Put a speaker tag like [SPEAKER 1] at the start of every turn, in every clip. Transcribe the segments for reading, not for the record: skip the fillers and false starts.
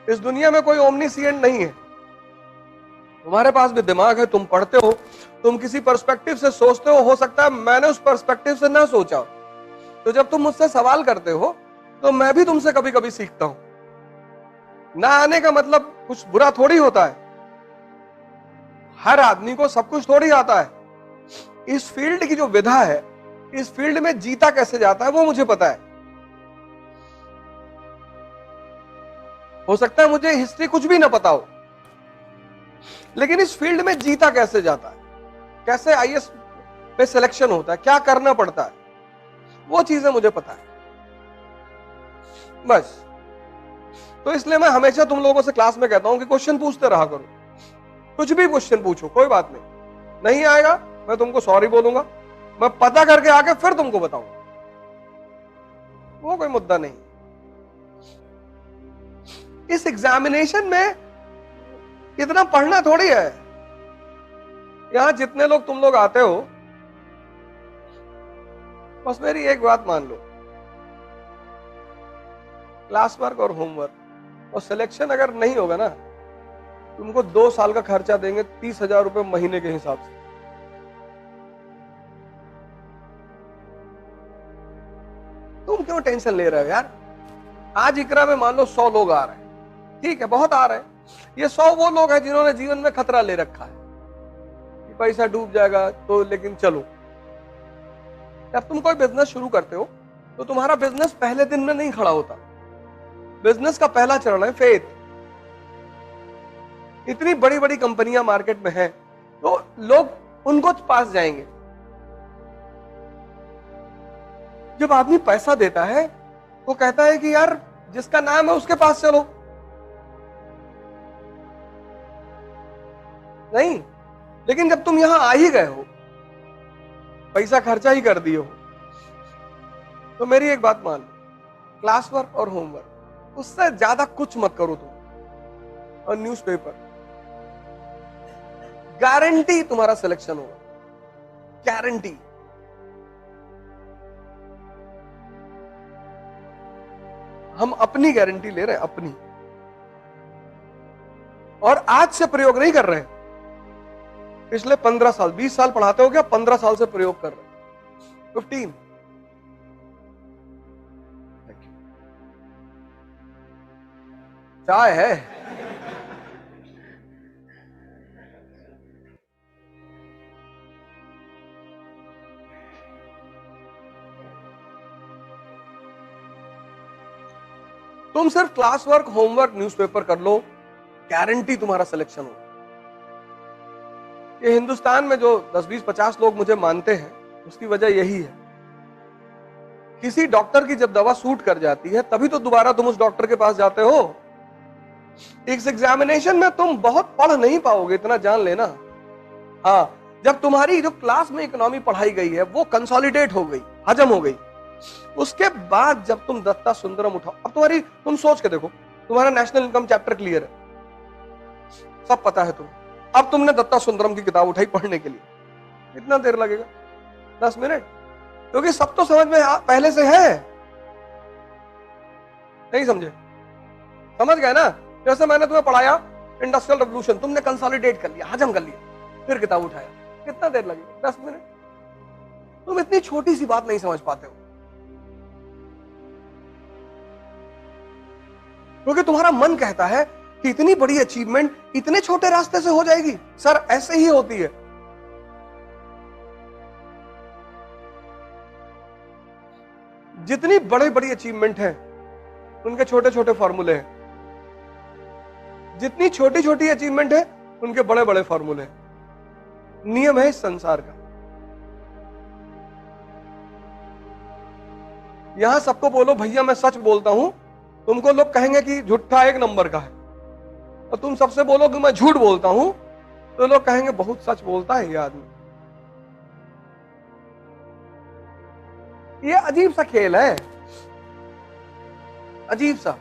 [SPEAKER 1] इस दुनिया में कोई ओमनीसिएंट नहीं है। तुम्हारे पास भी दिमाग है, तुम पढ़ते हो, तुम किसी पर्सपेक्टिव से सोचते हो सकता है मैंने उस पर्सपेक्टिव से ना सोचा हो। तो जब तुम मुझसे सवाल करते हो तो मैं भी तुमसे कभी कभी सीखता हूं। ना आने का मतलब कुछ बुरा थोड़ी होता है, हर आदमी को सब कुछ थोड़ी आता है। इस फील्ड की जो विधा है, इस फील्ड में जीता कैसे जाता है वो मुझे पता है। हो सकता है मुझे हिस्ट्री कुछ भी ना पता हो, लेकिन इस फील्ड में जीता कैसे जाता है, कैसे आईएएस पे सिलेक्शन होता है, क्या करना पड़ता है, वो चीजें मुझे पता है बस। तो इसलिए मैं हमेशा तुम लोगों से क्लास में कहता हूं कि क्वेश्चन पूछते रहा करो, कुछ भी क्वेश्चन पूछो, कोई बात नहीं आएगा मैं तुमको सॉरी बोलूंगा, मैं पता करके आके फिर तुमको बताऊंगा, वो कोई मुद्दा नहीं। इस एग्जामिनेशन में इतना पढ़ना थोड़ी है। यहां जितने लोग तुम लोग आते हो, बस मेरी एक बात मान लो, क्लास वर्क और होमवर्क और सिलेक्शन अगर नहीं होगा ना, तुमको 2 साल का खर्चा देंगे 30,000 रुपए महीने के हिसाब से। तुम क्यों टेंशन ले रहे हो यार? आज इकरा में मान लो 100 लोग आ रहे हैं, ठीक है, बहुत आ रहे हैं। ये 100 वो लोग हैं जिन्होंने जीवन में खतरा ले रखा है कि पैसा डूब जाएगा तो, लेकिन चलो। जब तुम कोई बिजनेस शुरू करते हो तो तुम्हारा बिजनेस पहले दिन में नहीं खड़ा होता। बिजनेस का पहला चरण है फेथ। इतनी बड़ी बड़ी कंपनियां मार्केट में हैं, तो लोग उनको पास जाएंगे। जब आदमी पैसा देता है वो कहता है कि यार जिसका नाम है उसके पास चलो, नहीं। लेकिन जब तुम यहां आ ही गए हो, पैसा खर्चा ही कर दिए हो, तो मेरी एक बात मान लो, क्लास वर्क और होमवर्क उससे ज्यादा कुछ मत करो तुम। और न्यूज़पेपर, गारंटी तुम्हारा सिलेक्शन होगा, गारंटी। हम अपनी गारंटी ले रहे हैं, अपनी, और आज से प्रयोग नहीं कर रहे हैं। पिछले 15 साल 20 साल पढ़ाते हो क्या, 15 साल से प्रयोग कर रहे हैं, 15। चाय है? तुम सिर्फ क्लास वर्क, होमवर्क, न्यूज़पेपर कर लो, गारंटी तुम्हारा सिलेक्शन हो। ये हिंदुस्तान में जो 10, 20, 50 लोग मुझे मानते हैं, उसकी वजह यही है। किसी डॉक्टर की जब दवा सूट कर जाती है तभी तो दोबारा तुम उस डॉक्टर के पास जाते हो। इस एग्जामिनेशन में तुम बहुत पढ़ नहीं पाओगे, इतना जान लेना। हाँ, जब तुम्हारी जो क्लास में इकोनॉमी पढ़ाई गई है वो कंसोलिडेट हो गई, हजम हो गई, उसके बाद जब तुम दत्ता सुंदरम उठाओ, अब तुम सोच के देखो, तुम्हारा नेशनल इनकम चैप्टर क्लियर है, सब पता है तुम। अब तुमने दत्ता सुंदरम की किताब उठाई पढ़ने के लिए, कितना देर लगेगा? 10 मिनट, क्योंकि सब तो समझ में पहले से है। नहीं समझे? समझ गए ना? जैसे मैंने तुम्हें पढ़ाया इंडस्ट्रियल रेवोल्यूशन, तुमने कंसोलिडेट कर लिया, हजम कर लिया, फिर किताब उठाया, कितना देर लगेगा? 10 मिनट। तुम इतनी छोटी सी बात नहीं समझ पाते हो, क्योंकि तुम्हारा मन कहता है कि इतनी बड़ी अचीवमेंट इतने छोटे रास्ते से हो जाएगी। सर, ऐसे ही होती है। जितनी बड़ी बड़ी अचीवमेंट है उनके छोटे छोटे फॉर्मूले हैं, जितनी छोटी छोटी अचीवमेंट है उनके बड़े बड़े फॉर्मूले हैं। नियम है इस संसार का। यहां सबको बोलो भैया मैं सच बोलता हूं, तुमको लोग कहेंगे कि झूठा एक नंबर का है, और तुम सबसे बोलो कि मैं झूठ बोलता हूं, तो लोग कहेंगे बहुत सच बोलता है ये आदमी। ये अजीब सा खेल है, अजीब सा।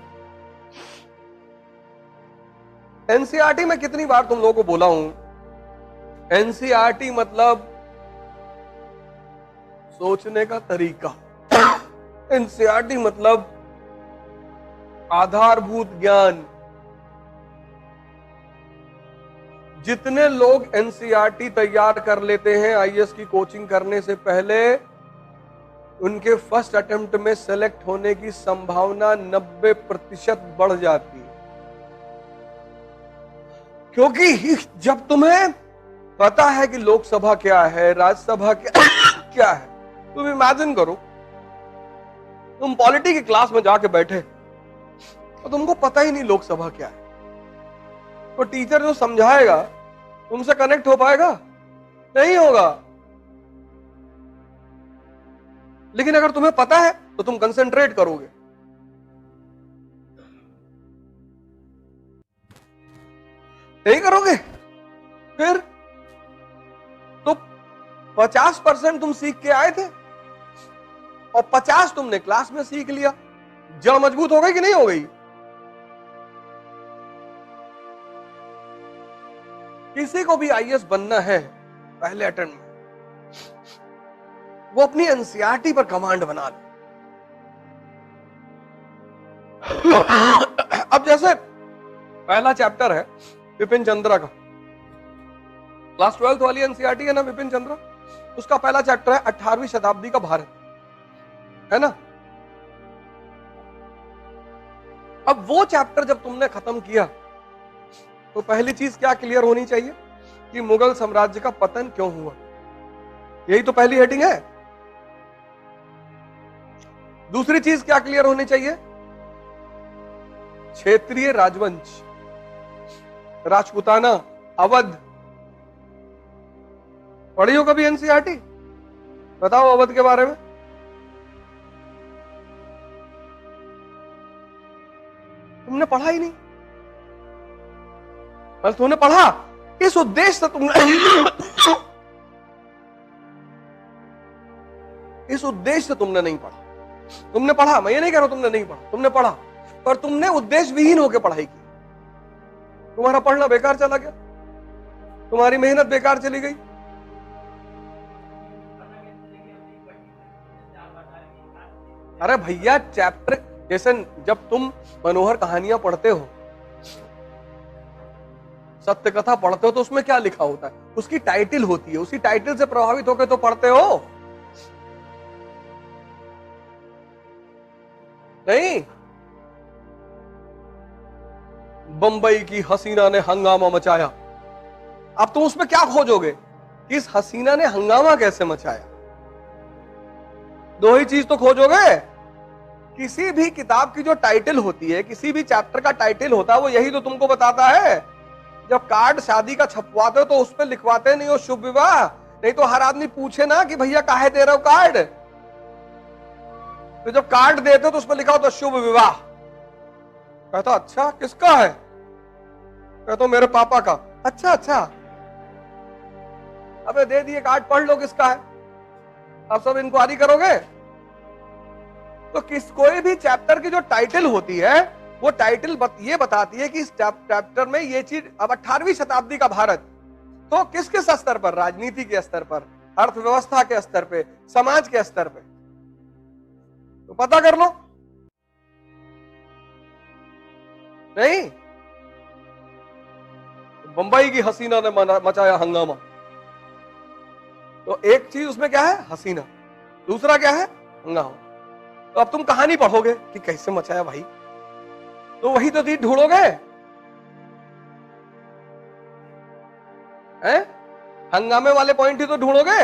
[SPEAKER 1] एनसीईआरटी में कितनी बार तुम लोगों को बोला हूं, एनसीईआरटी मतलब सोचने का तरीका, एनसीईआरटी मतलब आधारभूत ज्ञान, जितने लोग एनसीईआरटी तैयार कर लेते हैं आईएएस की कोचिंग करने से पहले, उनके फर्स्ट अटेम्प्ट में सेलेक्ट होने की संभावना 90% बढ़ जाती है। क्योंकि जब तुम्हें पता है कि लोकसभा क्या है, राज्यसभा क्या है, तुम इमेजिन करो तुम पॉलिटी की क्लास में जाके बैठे और तुमको पता ही नहीं लोकसभा क्या है, तो टीचर जो समझाएगा तुमसे कनेक्ट हो पाएगा? नहीं होगा। लेकिन अगर तुम्हें पता है तो तुम कंसंट्रेट करोगे। नहीं करोगे फिर तो 50% तुम सीख के आए थे और 50 तुमने क्लास में सीख लिया। जड़ मजबूत हो गई कि नहीं हो गई? किसी को भी आईएएस बनना है पहले अटेम्प्ट में, वो अपनी एनसीईआरटी पर कमांड बना ले। अब जैसे पहला चैप्टर है विपिन चंद्रा का, क्लास 12th वाली एनसीईआरटी है ना विपिन चंद्रा, उसका पहला चैप्टर है 18वीं शताब्दी का भारत, है ना। अब वो चैप्टर जब तुमने खत्म किया तो पहली चीज क्या क्लियर होनी चाहिए कि मुगल साम्राज्य का पतन क्यों हुआ। यही तो पहली हेडिंग है। दूसरी चीज क्या क्लियर होनी चाहिए? क्षेत्रीय राजवंश, राजपूताना, अवध। पढ़ी हो कभी एनसीईआरटी? बताओ अवध के बारे में। तुमने पढ़ा ही नहीं। बस तुमने पढ़ा इस उद्देश्य से, तुमने इस उद्देश्य से तुमने नहीं पढ़ा। तुमने पढ़ा, मैं ये नहीं कह रहा तुमने नहीं पढ़ा, तुमने पढ़ा, पर तुमने उद्देश्य विहीन होकर पढ़ाई की। तुम्हारा पढ़ना बेकार चला गया, तुम्हारी मेहनत बेकार चली गई। अरे भैया चैप्टर, जैसे जब तुम मनोहर कहानियां पढ़ते हो, सत्य कथा पढ़ते हो, तो उसमें क्या लिखा होता है? उसकी टाइटल होती है, उसी टाइटल से प्रभावित होकर तो पढ़ते हो। नहीं, बंबई की हसीना ने हंगामा मचाया, अब तुम उसमें क्या खोजोगे कि इस हसीना ने हंगामा कैसे मचाया? दो ही चीज तो खोजोगे। किसी भी किताब की जो टाइटल होती है, किसी भी चैप्टर का टाइटल होता है, वो यही तो तुमको बताता है। जब कार्ड शादी का छपवाते हो तो उस पर लिखवाते नहीं हो शुभ विवाह, नहीं तो हर आदमी पूछे ना कि भैया काहे दे रहे हो कार्ड, तो जब कार्ड देते हो तो उस पर लिखा होता शुभ विवाह। कहता अच्छा किसका है? कहता मेरे पापा का। अच्छा अच्छा, अबे दे दिए कार्ड, पढ़ लो किसका है। अब सब इंक्वायरी करोगे? तो कोई भी चैप्टर की जो टाइटल होती है, वो टाइटल ये बताती है कि इस चैप्टर में ये चीज, अब 18वीं शताब्दी का भारत, तो किस किस स्तर पर? राजनीति के स्तर पर, अर्थव्यवस्था के स्तर पे, समाज के स्तर पे, तो पता कर लो। नहीं, बंबई की हसीना ने मचाया हंगामा, तो एक चीज उसमें क्या है? हसीना। दूसरा क्या है? हंगामा। तो अब तुम कहानी पढ़ोगे कि कैसे मचाया भाई, तो वही तो चीज ढूंढोगे, हैं? हंगामे वाले पॉइंट ही तो ढूंढोगे।